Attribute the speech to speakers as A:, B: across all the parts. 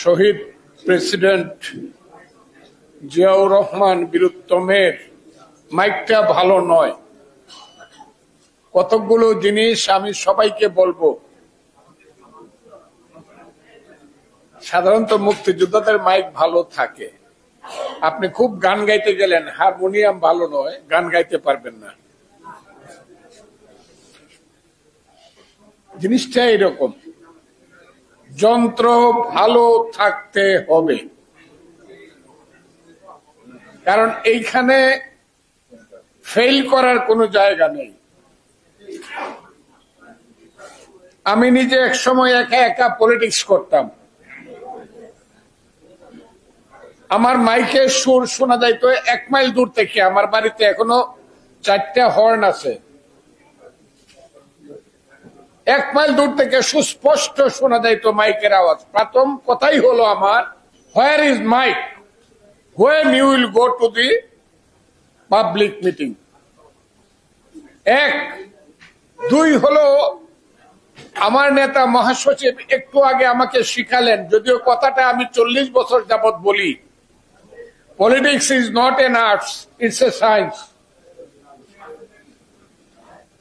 A: শহীদ president Ziaur Rahman বীরুত্তমের মাইকটা ভালো নয়। কতগুলো জিনিস আমি সবাইকে বলবো। সাধারণত মুক্তিযোদ্ধাদের মাইক ভালো থাকে। আপনি খুব গান গাইতে গেলেন, হারমোনিয়াম ভালো নয়, গান গাইতে পারবেন না। জিনিসটা এরকম, যন্ত্র ভালো থাকতে হবে, কারণ এইখানে ফেল করার কোনো জায়গা নেই। আমি নিজে এক সময় একা একা পলিটিক্স করতাম। আমার মাইকে সুর শোনা যাইত 1 মাইল দূর থেকে। আমার বাড়িতে এখনো 4টা হর্ন আছে। 1 মাইল দূর থেকে সুস্পষ্ট শোনা যাইত মাইকের আওয়াজ। প্রথম কথাই হলো আমার, where is mike when you will go to the public meeting। 1, 2 হলো আমার নেতা মহাসচিব একটু আগে আমাকে শিখালেন, যদিও কথাটা আমি 40 বছর যাবত বলি, politics is not an arts, it's a science.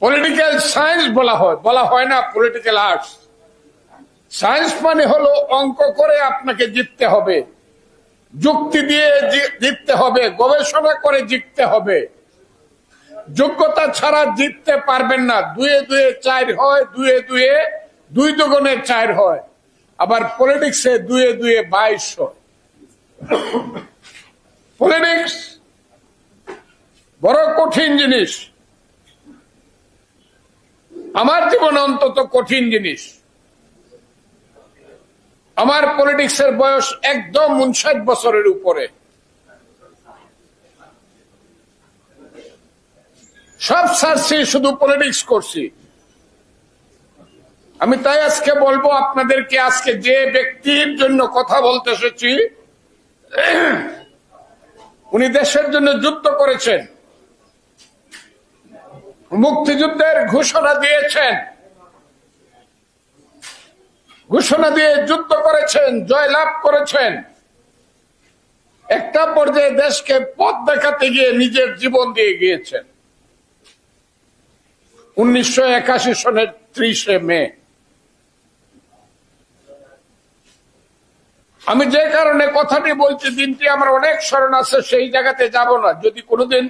A: Political science বলা হয় না পলিটিক্যাল আর্টস। সায়েন্স মানে হলো অঙ্ক করে আপনাকে জিততে হবে, যুক্তি দিয়ে জিততে হবে, গবেষণা করে জিততে হবে। যোগ্যতা ছাড়া জিততে পারবেন না। 2 এ 2 4 হয়, 2 এ 2 দুগুণে 4 হয়। আবার পলিটিক্সে 2 এ 2 22 হয়। পলিটিক্স বড় কঠিন জিনিস, আমার জীবনে অন্তত কঠিন জিনিস। আমার পলিটিক্সের বয়স একদম 59 বছরের উপরে। সব ছাড়ছি, শুধু পলিটিক্স করছি। আমি তাই আজকে বলবো আপনাদেরকে, আজকে যে ব্যক্তির জন্য কথা বলতে এসেছি, উনি দেশের জন্য যুদ্ধ করেছেন, মুক্তিযুদ্ধের ঘোষণা দিয়েছেন, ঘোষণা দিয়ে যুদ্ধ করেছেন, জয়লাভ করেছেন। একটা পর্যায়ে দেশকে পথ দেখাতে গিয়ে নিজের জীবন দিয়ে গিয়েছেন। 1981 সনের 30 মে। আমি যে কারণে কথাটি বলছি, দিনটি আমার অনেক স্মরণ আছে, সেই জায়গাতে যাব না। যদি কোনোদিন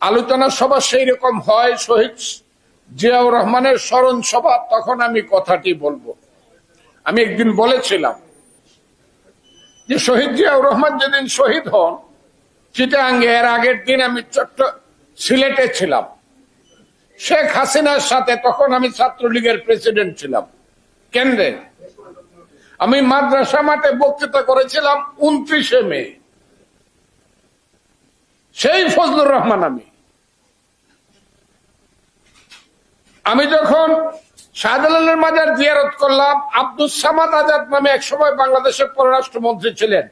A: আলোচনা সভা সেই রকম হয়, শহীদ জিয়াউর রহমানের স্মরণ সভা, তখন আমি কথাটি বলবো। আমি একদিন বলেছিলাম যে শহীদ জিয়াউর রহমান যেদিন শহীদ হন চিটাগাঙ্গে, এর আগের দিন আমি সিলেটে ছিলাম শেখ হাসিনার সাথে। তখন আমি ছাত্রলীগের প্রেসিডেন্ট ছিলাম কেন্দ্রে। আমি মাদ্রাসা মাঠে বক্তৃতা করেছিলাম 29 মে। সেই ফজলুর রহমান আমি যখন শাহজালালের মাজার জিয়ারত করলাম, আব্দুস সামাদ আজাদ নামে একসময় বাংলাদেশের পররাষ্ট্রমন্ত্রী ছিলেন।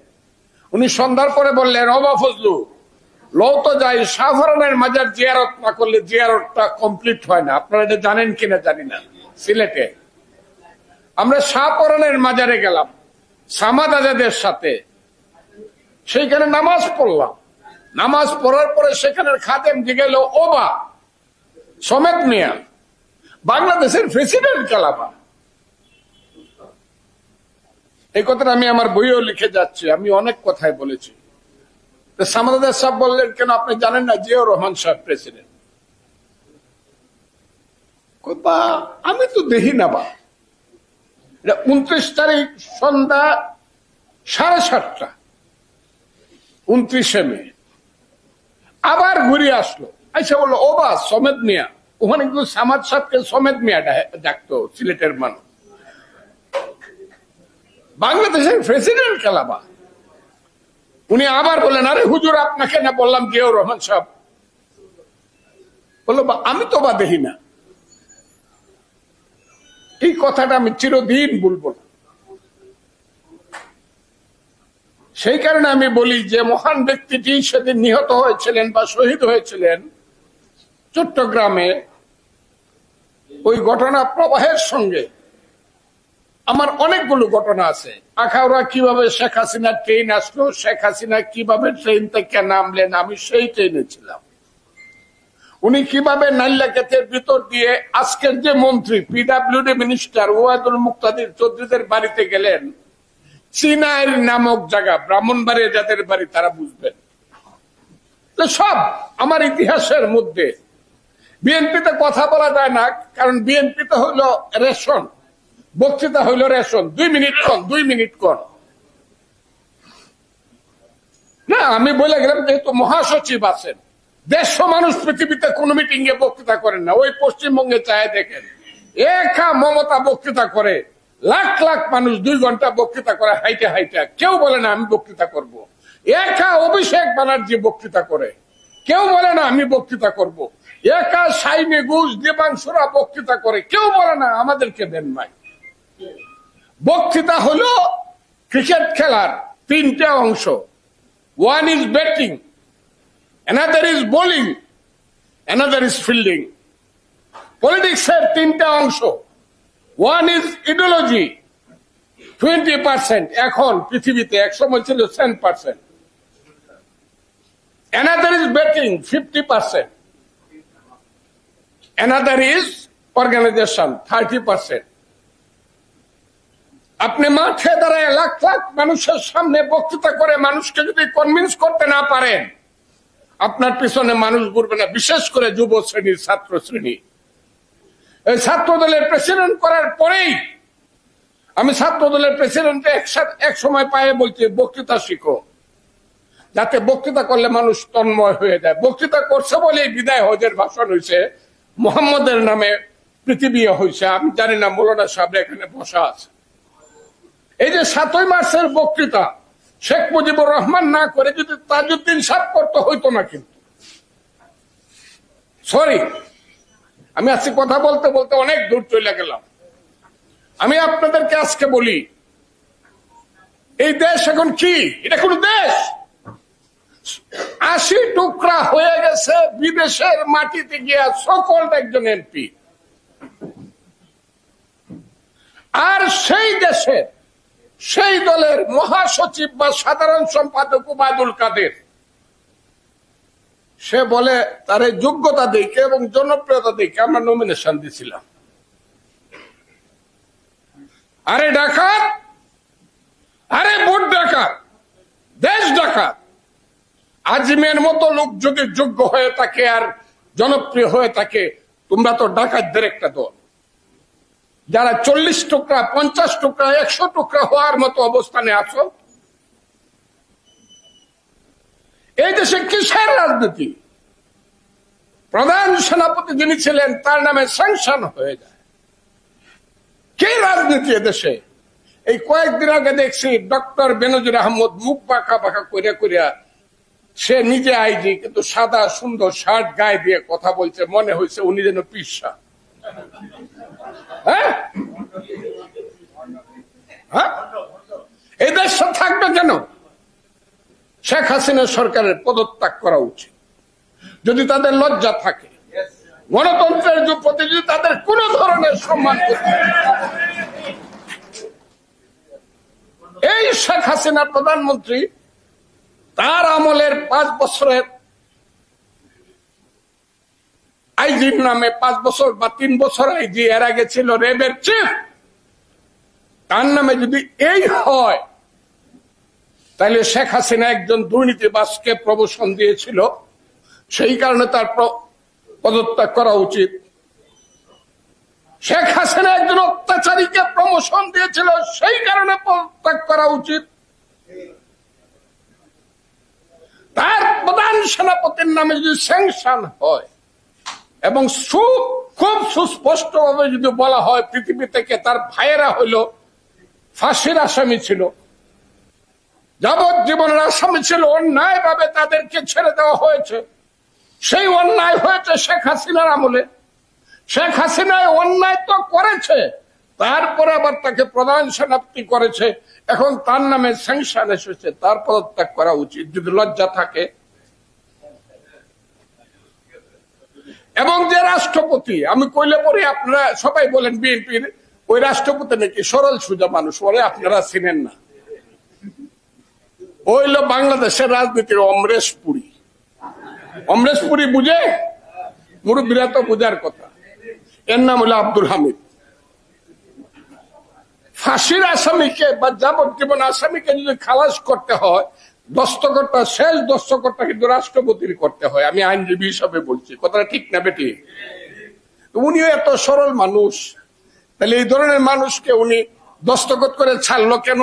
A: উনি সন্ধ্যার পরে বললেন, ওবা ফজলু, লও তো যাই, শাহজালালের মাজার জিয়ারত না করলে জিয়ারতটা কমপ্লিট হয় না। আপনারা এটা জানেন কিনা জানি না। সিলেটে আমরা শাহপরানের মাজারে গেলাম সামাদ আজাদের সাথে, সেইখানে নামাজ পড়লাম। নামাজ পড়ার পরে সেখানের খাদেম জিগেল, ওবা সমেত মিয়া বাংলাদেশের প্রেসিডেন্ট কালাবা। এই কথাটা আমি আমার বইও লিখে যাচ্ছি। আমি অনেক কথাই বলেছি। সামাদ আজাদ সাহেব বললেন, কেন আপনি জানেন না জিয়াউর রহমান সাহেব প্রেসিডেন্ট? আমি তো দেখি না বা। 29 তারিখ সন্ধ্যা 7:30, 29 মে। আবার ঘুরে আসলো, আইসা বললো, ওবা সমেত মিয়া। ওখানে কিন্তু সামাদ সাহেবকে সমেত মিয়া ডাকতো সিলেটের মানুষ। বাংলাদেশের প্রেসিডেন্ট কালাবা। উনি আবার বললেন, আরে হুজুর, আপনাকে না বললাম জিয়াউর রহমান সাহেব? বললো, আমি তো বা দেখি না। এই কথাটা আমি চিরদিন বলবো না। সেই কারণে আমি বলি যে মহান ব্যক্তিটি সেদিন নিহত হয়েছিলেন বা শহীদ হয়েছিলেন চট্টগ্রামে, ওই ঘটনা প্রবাহের সঙ্গে আমার অনেকগুলো ঘটনা আছে। আখাউড়া কিভাবে শেখ হাসিনা ট্রেন আসলো, শেখ হাসিনা কিভাবে ট্রেন থেকে নামলেন, আমি সেই ট্রেনে ছিলাম। উনি কিভাবে নাইল্লাকেতের ভিতর দিয়ে আজকের যে মন্ত্রী পিডাব্লিউডি মিনিস্টার ওয়াদুল মুক্তাদির চৌধুরীদের বাড়িতে গেলেন, চিনাইর নামক জায়গা, ব্রাহ্মণবাড়িয়া যাদের বাড়ি তারা বুঝবেন। সব আমার ইতিহাসের মধ্যে। বিএনপিতে কথা বলা যায় না, কারণ বিএনপিতে হইল রেশন, বক্তৃতা হইল রেশন, 2 মিনিট কন 2 মিনিট কন না। আমি বলে গেলাম যেহেতু মহাসচিব আছেন, 150 মানুষ পৃথিবীতে কোন মিটিং এ বক্তৃতা করেন না। ওই পশ্চিমবঙ্গে চায় দেখেন, একা মমতা বক্তৃতা করে, লাখ লাখ মানুষ 2 ঘন্টা বক্তৃতা করে হাইটে হাইটে, কেউ বলে না আমি বক্তৃতা করব। একা অভিষেক ব্যানার্জি বক্তৃতা করে, কেউ বলে না আমি বক্তৃতা করব। একা সাইনে ঘোষ দেবাংশুরা বক্তৃতা করে, কেউ বলে না আমাদেরকে দেন ভাই। বক্তৃতা হলো ক্রিকেট খেলার 3টা অংশ। 1 is batting, another is bowling, another is fielding. Politics এর 3টা অংশ। 1 is ideology, 20%, এখন পৃথিবীতে, এক সময় ছিল 10%. Another is batting, 50%. Another is organization, 30%. আপনি মাঠে দাঁড়ায় লাখ লাখ মানুষের সামনে বক্তৃতা করে মানুষকে যদি কনভিন্স করতে না পারেন, আপনার পিছনে মানুষ ঘুরবে না, বিশেষ করে যুব শ্রেণীর ছাত্র শ্রেণী। এই ছাত্র দলের প্রেসিডেন্ট করার পরেই আমি ছাত্র দলের প্রেসিডেন্টে এক সময় পায়ে বলছি বক্তৃতা শিখো, যাতে বক্তৃতা করলে মানুষ তন্ময় হয়ে যায়। বক্তৃতা করছে বলেই বিদায় হজের ভাষণ হয়েছে, মোহাম্মদের নামে পৃথিবী হয়েছে। আমি জানি না মৌলানা সাহেব এখানে বসা আছে। এই যে 7ই মার্চের বক্তৃতা শেখ মুজিবুর রহমান না করে যদি তাজউদ্দিন সাহেব করতে হইতো না। কিন্তু সরি, আমি আজকে কথা বলতে বলতে অনেক দূর চলে গেলাম। আমি আপনাদেরকে আজকে বলি, এই দেশ এখন কি? এটা কোন দেশ? 80 টুকরা হয়ে গেছে বিদেশের মাটিতে গিয়া সকল একজন এমপি। আর সেই দেশের সেই দলের মহাসচিব বা সাধারণ সম্পাদক ওবায়দুল কাদের, সে বলে তার যোগ্যতা দেখে এবং জনপ্রিয়তা দেখে আমরা নমিনেশন দিছিলাম। আরে ডাকাত, আরে ভোট ডাকাত, দেশ ডাকাত। আজিমের মতো লোক যদি যোগ্য হয়ে থাকে আর জনপ্রিয় হয়ে থাকে, তোমরা তো ডাকাতদের একটা দল, যারা 40 টুকরা 50 টুকরা 100 টুকরা হওয়ার মতো অবস্থানে আছো। এই দেশে কিসের রাজনীতি? প্রধান সেনাপতি যিনি ছিলেন তার নামে স্যাংশন হয়ে যায়। কি রাজনীতি এদেশে? এই কয়েকদিন আগে দেখছি ডক্টর বেনজির আহমদ মুখ বাঁকা বাঁকা করিয়া করিয়া, সে নিজে আইজি কিন্তু সাদা সুন্দর শার্ট গায়ে দিয়ে কথা বলছে, মনে হয়েছে উনি যেন পিসা। হ্যাঁ, এই দেশ থাকবে কেন? শেখ হাসিনা সরকারের পদত্যাগ করা উচিত যদি তাদের লজ্জা থাকে। গণতন্ত্রের প্রতি যদি তাদের কোন ধরনের সম্মান করতে। এই শেখ হাসিনা প্রধানমন্ত্রী, তার আমলের 5 বছরের আইজির নামে 5 বছর বা 3 বছর আইজি, এর আগে ছিল র্যাবের চিফ, তার নামে যদি এই হয়, তাহলে শেখ হাসিনা একজন দুর্নীতিবাজকে প্রমোশন দিয়েছিল, সেই কারণে তার পদত্যাগ করা উচিত। শেখ হাসিনা একজন অত্যাচারীকে প্রমোশন দিয়েছিল, সেই কারণে পদত্যাগ করা উচিত। তার প্রধান সেনাপতির নামে যদি স্যাংশন হয় এবং খুব সুস্পষ্ট ভাবে যদি বলা হয় পৃথিবী থেকে তার ভাইয়েরা হইল ফাঁসির আসামি ছিল, যাবজ্জীবনের আসামি ছিল, অন্যায় ভাবে তাদেরকে ছেড়ে দেওয়া হয়েছে, সেই অন্যায় হয়েছে শেখ হাসিনার আমলে। শেখ হাসিনা অন্যায় তো করেছে, তারপরে আবার তাকে প্রধান সেনাপতি করেছে, এখন তার নামে স্যাংশন এসেছে, তার পদত্যাগ করা উচিত যদি লজ্জা থাকে। এবং যে রাষ্ট্রপতি, আমি কইলে পরে আপনারা সবাই বলেন বিএনপির ওই রাষ্ট্রপতি নাকি সরল সোজা মানুষ, ওরে আপনারা চিনেন না। ওইল বাংলাদেশের রাজনীতির অমরেশ পুরী। অমরেশ পুরী বুঝে? মুরব্বীরা তো বুঝার কথা। এর নাম হলো আব্দুল হামিদ। ফাঁসির আসামিকে বা যাবজ্জীবন আসামিকে যদি খালাস করতে হয়, দস্তখতটা, শেষ দস্তখতটা কিন্তু রাষ্ট্রপতির করতে হয়। আমি আইনজীবী হিসাবে বলছি, কথাটা ঠিক না বেটি? উনিও এত সরল মানুষ, তাহলে এই ধরনের মানুষকে উনি দস্তখত করে ছাড়লো কেন?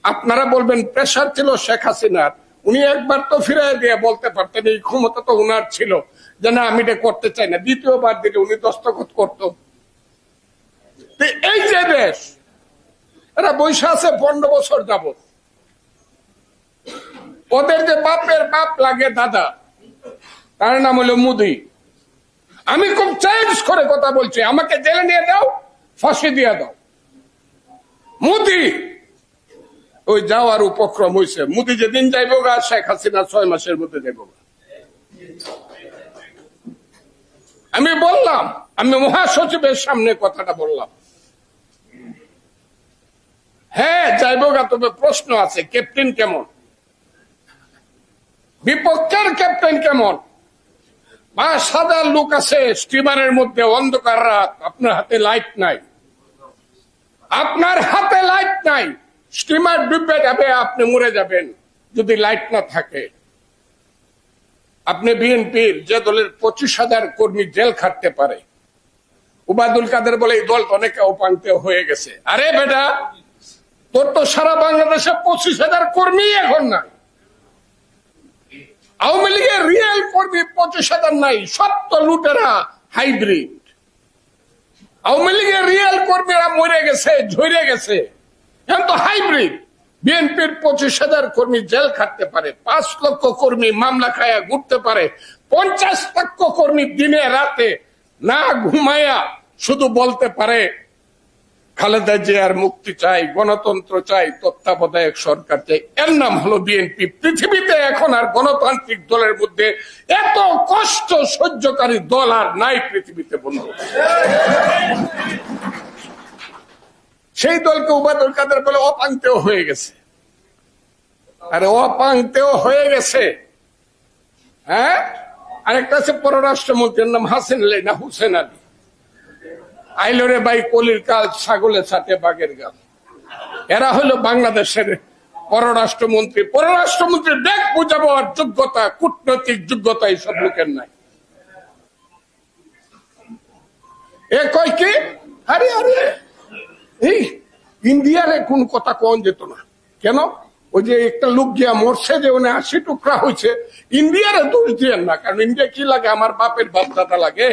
A: আপনারা বলবেন প্রেশার ছিল শেখ হাসিনার, উনি একবার তো ফিরাই দিয়ে বলতে পারতেন, এই ক্ষমতা তো উনার ছিল যে না আমি এটা করতে চাই না, দ্বিতীয়বার দিলে উনি দস্তখত করত। এই যে দেশ, এরা বৈশা আছে 15 বছর যাবত। ওদের যে বাপের বাপ লাগে দাদা, তার নাম হলো মোদি। আমি খুব চ্যালেঞ্জ করে কথা বলছি, আমাকে জেলে নিয়ে দাও, ফাঁসি দিয়ে দাও। মোদি ওই যাওয়ার উপক্রম হয়েছে। মোদি যেদিন যাইব গা, শেখ হাসিনা 6 মাসের মধ্যে যাইব গা। আমি বললাম, আমি মহাসচিবের সামনে কথাটা বললাম, হ্যাঁ যাইব গা, তবে প্রশ্ন আছে ক্যাপ্টেন কেমন, বিপক্ষের ক্যাপ্টেন কেমন। 5,000 লোক আছে স্টিমারের মধ্যে, অন্ধকার রাত, আপনার হাতে লাইট নাই, আপনার হাতে লাইট নাই, স্টিমার ডুবে যাবে, আপনি মরে যাবেন যদি লাইট না থাকে। আপনি বিএনপির যে দলের 25,000 কর্মী জেল খাটতে পারে, উবায়দুল কাদের বলে এই দল অনেকে অপাঙ্ক্ত হয়ে গেছে। আরে বেটা, তোর তো সারা বাংলাদেশে 25,000 কর্মী এখন নাই। আওয়ামী লীগের রিয়েল কর্মী 25,000 নাই, সব তো লুটেরা হাইব্রিড। আওয়ামী লীগের রিয়েল কর্মীরা মরে গেছে, ঝরে গেছে, এখন তো হাইব্রিড। বিএনপির 25,000 কর্মী জেল খাটতে পারে, 5 লক্ষ কর্মী মামলা খায়া ঘুরতে পারে, 50 লক্ষ কর্মী দিনে রাতে না ঘুমায়া শুধু বলতে পারে খালেদা জিয়ার মুক্তি চাই, গণতন্ত্র চাই, তত্ত্বাবধায়ক সরকার চাই। এর নাম হলো বিএনপি। পৃথিবীতে এখন আর গণতান্ত্রিক দলের মধ্যে এত কষ্ট সহ্যকারী দল আর নাই পৃথিবীতে বন্ধু। সেই দলকে উবায়দুল কাদের বলে অপাঙ্ক্তেও হয়ে গেছে। আরে অপাঙ্ক্তেও হয়ে গেছে, হ্যাঁ। আরেকটা আছে পররাষ্ট্রমন্ত্রীর নাম হাসিন আলী না হুসেন আলী। আইলরে ভাই কলির কাল, ছাগলের সাথে বাঘের গাল। এরা হলো বাংলাদেশের পররাষ্ট্রমন্ত্রী। পররাষ্ট্রমন্ত্রীর ব্যাগ বুঝাবো আর যোগ্যতা, কূটনৈতিক যোগ্যতা এইসব লোকের নাই। এ কয় কি, আরে আরে এই ইন্ডিয়ারে কোন কথা কন যেত না কেন? ওই যে একটা লোক গিয়া মরছে যে 80 টুকরা হয়েছে, ইন্ডিয়ারে দোষ দিয়েন না, কারণ ইন্ডিয়া কি লাগে, আমার বাপের বাপ দাদা লাগে।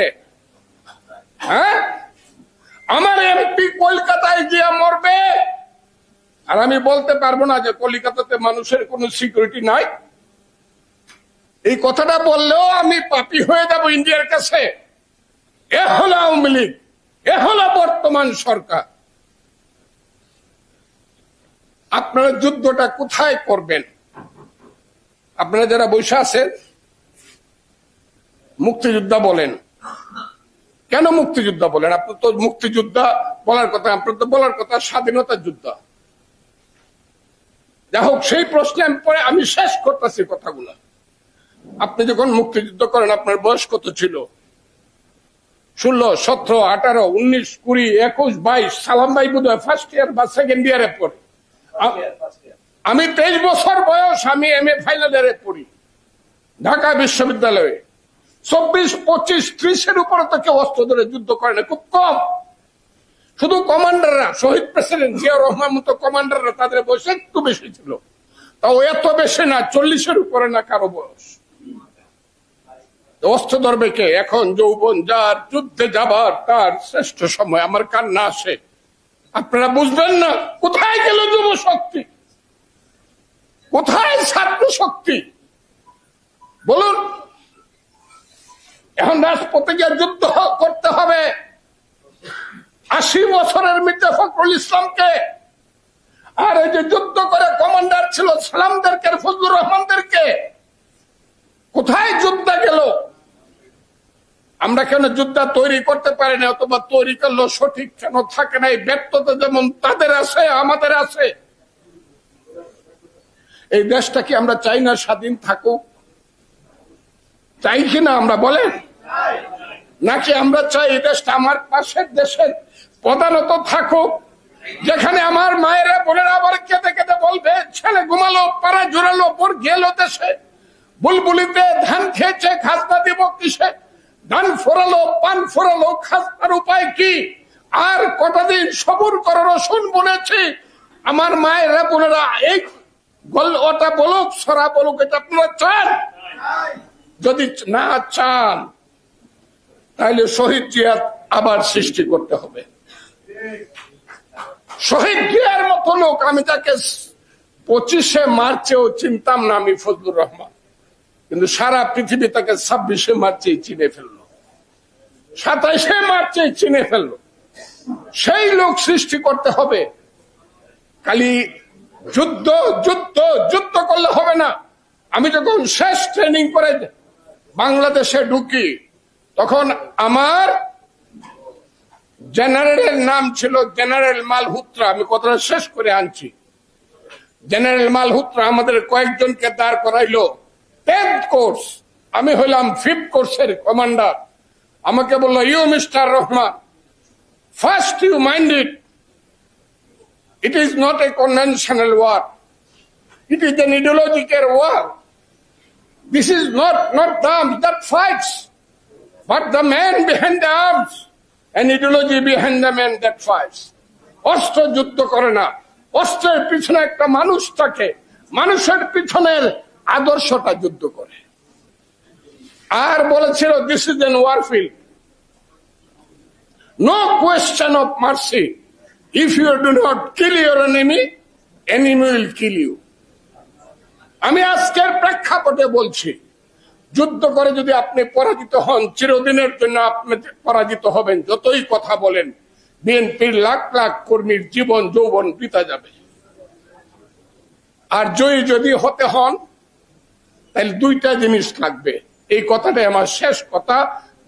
A: হ্যাঁ, আমার এমপি কলকাতায় গিয়া মরবে আর আমি বলতে পারবো না যে কলকাতাতে মানুষের কোন সিকিউরিটি নাই। এই কথাটা বললেও আমি পাপী হয়ে যাব ইন্ডিয়ার কাছে। এ হলো আওয়ামী লীগ, এ হলো বর্তমান সরকার। আপনারা যুদ্ধটা কোথায় করবেন? আপনারা যারা বসে আছেন, মুক্তিযোদ্ধা বলেন, কেন মুক্তিযোদ্ধা বলেন? আপনার তো মুক্তিযোদ্ধা বলার কথা, আপনার তো বলার কথা স্বাধীনতা যুদ্ধ। যাই হোক, সেই প্রশ্নে আমি শেষ করতেছি কথাগুলো। আপনি যখন মুক্তিযুদ্ধ করেন আপনার বয়স কত ছিল? 16, 17, 18, 19, 20, 21, 22। সালাম ভাই বোধহয় ফার্স্ট ইয়ার বা সেকেন্ড ইয়ারে পড়ে। আমি 23 বছর বয়স, আমি এম এ ফাইনাল ইয়ারে পড়ি ঢাকা বিশ্ববিদ্যালয়ে। 24, 25, 30-এর উপরে তো কেউ অস্ত্র ধরে যুদ্ধ করে না, খুব কম। শুধু কমান্ডাররা, শহীদ প্রেসিডেন্ট জিয়া রহমান মতো কমান্ডাররা, তাদের বয়স একটু বেশি ছিল, তাও এত বেশি না, 40-এর উপরে না কারো বয়স। অস্ত্র ধরবে কে? এখন যৌবন যার, যুদ্ধে যাবার তার শ্রেষ্ঠ সময়। আমার কান্না আসে, আপনারা বুঝবেন না। কোথায় গেল যুব শক্তি? কোথায় ছাত্র শক্তি? বলুন। এখন রাজপথে গিয়ে যুদ্ধ করতে হবে 80 বছরের মির্জা ফখরুল ইসলামকে, আর এই যে যুদ্ধ করে কমান্ডার ছিল সালামদেরকে, ফজলুর রহমানদেরকে। কোথায় যুদ্ধ গেল? আমরা কেন যুদ্ধ তৈরি করতে পারি না, অথবা তৈরি করলেও সঠিক কেন থাকে না? এই ব্যর্থতা যেমন তাদের আছে, আমাদের আছে। এই দেশটা কি আমরা চাই না স্বাধীন থাকুক? চাই কিনা আমরা বলেন? নাকি আমরা চাই এই দেশটা আমার পাশের দেশের প্রধানত থাকুক, যেখানে আমার মায়েরা বোনেরা আবার কেঁদে কেঁদে বলবে ছেলে ঘুমালো, পাড়া জোরালো, বোর গেল দেশে, বুলবুলিতে ধান খেয়েছে, খাজনা দিব কিসে? ধান ফোরালো, পান ফোরালো, খাজনার উপায় কি? আর কটা দিন সবুর করো, রসুন বুনেছি। আমার মায়েরা বোনেরা এই ওটা বলুক, সরা বলুক, এটা আপনারা চান? যদি না চান তাহলে শহীদ জিয়া আবার সৃষ্টি করতে হবে। শহীদ জিয়ার মতো লোক আমি তাকে 25শে মার্চেও চিনতাম না, আমি ফজলুর রহমান, কিন্তু সারা পৃথিবী তাকে 26শে মার্চে চিনে ফেললো, 27শে মার্চে চিনে ফেললো। সেই লোক সৃষ্টি করতে হবে। খালি যুদ্ধ যুদ্ধ যুদ্ধ করলে হবে না। আমি যখন শেষ ট্রেনিং করে বাংলাদেশে ঢুকি, তখন আমার জেনারেলের নাম ছিল জেনারেল মালহোত্রা। আমি কথাটা শেষ করে আনছি। জেনারেল মালহোত্রা আমাদের কয়েকজনকে দাঁড় করাইলো 10th কোর্স, আমি হইলাম 5th কোর্সের কমান্ডার। আমাকে বললো, you mister Rahman, first you mind it, it is not a conventional war, it is an ideological war. This is not the arms that fights, but the man behind the arms, an ideology behind the man that fights. অস্ত্র যুদ্ধ করে না, অস্ত্রের পিছনে একটা মানুষ থাকে, মানুষের পিছনের আদর্শটা যুদ্ধ করে। আর বলেছিল, this is an war field, no question of mercy. If you do not kill your enemy, enemy will kill you. আমি আজকের প্রেক্ষাপটে বলছি, যুদ্ধ করে যদি আপনি পরাজিত হন, চিরদিনের জন্য আপনি পরাজিত হবেন। যতই কথা বলেন, বিএনপির লাখ লাখ কর্মীর জীবন যৌবন বিতা যাবে। আর জয়ী যদি হতে হন, তাহলে দুইটা জিনিস লাগবে। এই কথাটাই আমার শেষ কথা।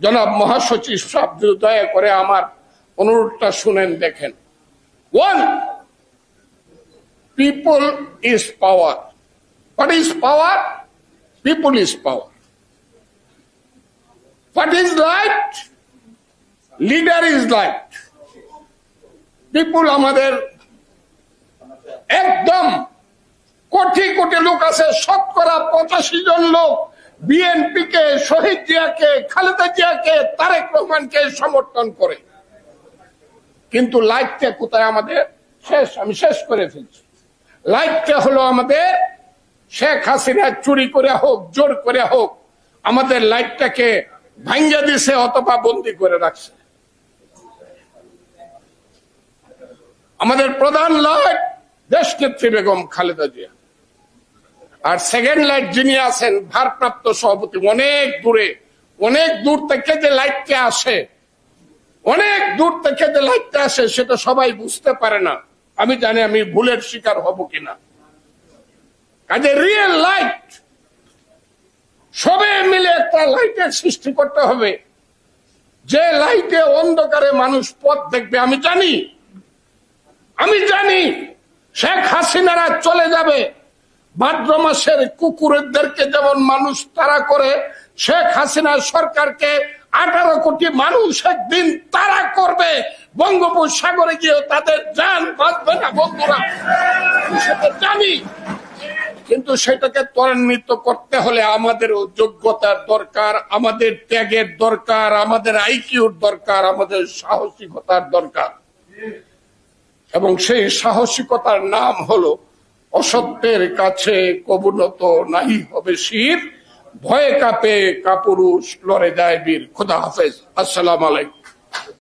A: জনাব মহাসচিব সাহেব, দয়া করে আমার অনুরোধটা শুনেন, দেখেন। One, people is power. What is power? People is power. What is light? Leader is light. People আমাদের একদম কোটি কোটি লোক আছে, 85% জন লোক বিএনপি কে, শহীদ জিয়াকে, খালেদা জিয়াকে, তারেক রহমানকে সমর্থন করে। কিন্তু লাইটটা কোথায় আমাদের? আমি শেষ করে ফেলছি। লাইটটা হলো আমাদের শেখ হাসিনা চুরি করে হোক, জোর করে হোক, আমাদের লাইটটাকে ভাঙ্গা দিছে অথবা বন্দি করে রাখছে। আমাদের প্রধান লাইট দেশনেত্রী বেগম খালেদা জিয়া। আর সেকেন্ড লাইট যিনি আছেন, ভারপ্রাপ্ত সভাপতি, অনেক দূর থেকে যে লাইটটা আসে, অনেক দূর থেকে যে লাইটটা আসে, সেটা সবাই বুঝতে পারে না। আমি জানি আমি ভুলের শিকার হব কিনা। কাজে রিয়েল লাইট, সবে মিলে একটা লাইটের সৃষ্টি করতে হবে, যে লাইটে অন্ধকারে মানুষ পথ দেখবে। আমি জানি শেখ হাসিনারা চলে যাবে, ভাদ্র মাসের কুকুরদেরকে যেমন মানুষ তাড়া করে, শেখ হাসিনা সরকারকে 18 কোটি মানুষ একদিন তাড়া করবে। বঙ্গোপসাগরে গিয়ে তাদের জান বাঁচবে না বন্ধুরা, সেটা জানি। কিন্তু সেটাকে ত্বরান্বিত করতে হলে আমাদেরও যোগ্যতার দরকার, আমাদের ত্যাগের দরকার, আমাদের আইকিউর দরকার, আমাদের সাহসিকতার দরকার। এবং সেই সাহসিকতার নাম হলো, অসত্যের কাছে কবুনত নাই হবে শির, ভয়ে কাঁপে কাপুরুষ, লড়ে যায় বীর। খোদা হাফেজ, আসসালামু আলাইকুম।